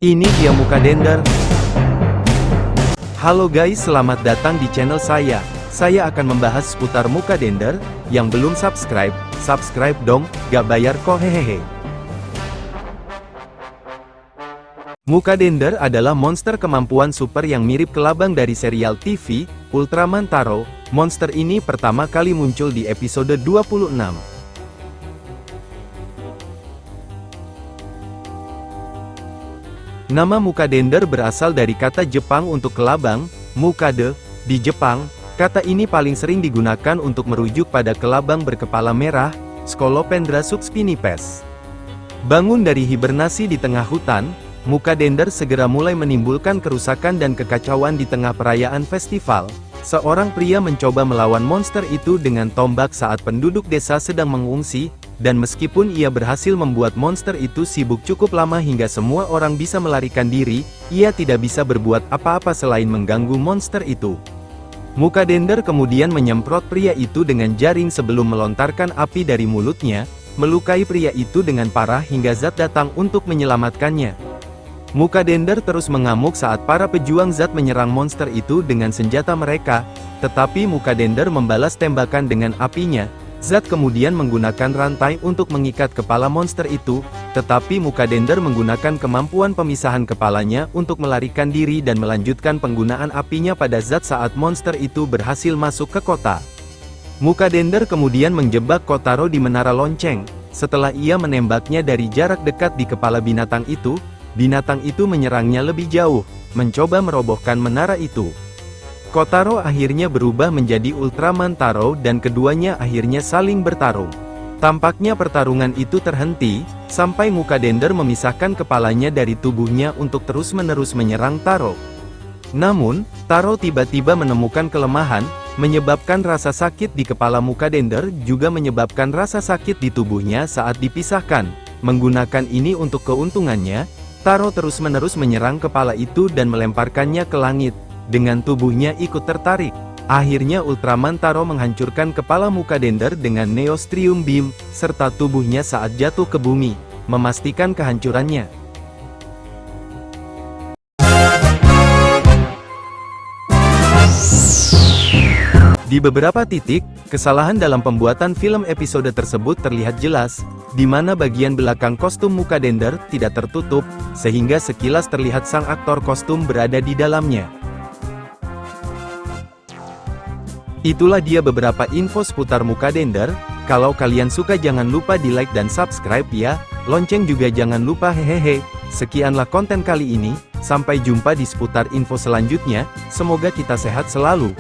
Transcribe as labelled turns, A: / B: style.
A: Ini dia Mukadender. Halo guys, selamat datang di channel saya. Saya akan membahas seputar Mukadender. Yang belum subscribe, subscribe dong, gak bayar kok hehehe. Mukadender adalah monster kemampuan super yang mirip kelabang dari serial TV, Ultraman Taro. Monster ini pertama kali muncul di episode 26. Nama Mukadender berasal dari kata Jepang untuk kelabang, mukade. Di Jepang, kata ini paling sering digunakan untuk merujuk pada kelabang berkepala merah, Scolopendra subspinipes. Bangun dari hibernasi di tengah hutan, Mukadender segera mulai menimbulkan kerusakan dan kekacauan di tengah perayaan festival. Seorang pria mencoba melawan monster itu dengan tombak saat penduduk desa sedang mengungsi, dan meskipun ia berhasil membuat monster itu sibuk cukup lama hingga semua orang bisa melarikan diri, ia tidak bisa berbuat apa-apa selain mengganggu monster itu. Mukadender kemudian menyemprot pria itu dengan jaring sebelum melontarkan api dari mulutnya, melukai pria itu dengan parah hingga Zat datang untuk menyelamatkannya. Mukadender terus mengamuk saat para pejuang Zat menyerang monster itu dengan senjata mereka, tetapi Mukadender membalas tembakan dengan apinya. Zat kemudian menggunakan rantai untuk mengikat kepala monster itu, tetapi Mukadender menggunakan kemampuan pemisahan kepalanya untuk melarikan diri dan melanjutkan penggunaan apinya pada Zat saat monster itu berhasil masuk ke kota. Mukadender kemudian menjebak Kotaro di menara lonceng. Setelah ia menembaknya dari jarak dekat di kepala binatang itu menyerangnya lebih jauh, mencoba merobohkan menara itu. Kotaro akhirnya berubah menjadi Ultraman Taro dan keduanya akhirnya saling bertarung. Tampaknya pertarungan itu terhenti, sampai Mukadender memisahkan kepalanya dari tubuhnya untuk terus-menerus menyerang Taro. Namun, Taro tiba-tiba menemukan kelemahan, menyebabkan rasa sakit di kepala Mukadender juga menyebabkan rasa sakit di tubuhnya saat dipisahkan. Menggunakan ini untuk keuntungannya, Taro terus-menerus menyerang kepala itu dan melemparkannya ke langit. Dengan tubuhnya ikut tertarik. Akhirnya Ultraman Taro menghancurkan kepala Mukadender dengan Neostrium Beam, serta tubuhnya saat jatuh ke bumi, memastikan kehancurannya. Di beberapa titik, kesalahan dalam pembuatan film episode tersebut terlihat jelas, di mana bagian belakang kostum Mukadender tidak tertutup, sehingga sekilas terlihat sang aktor kostum berada di dalamnya. Itulah dia beberapa info seputar Mukadender. Kalau kalian suka jangan lupa di like dan subscribe ya, lonceng juga jangan lupa hehehe. Sekianlah konten kali ini, sampai jumpa di seputar info selanjutnya, semoga kita sehat selalu.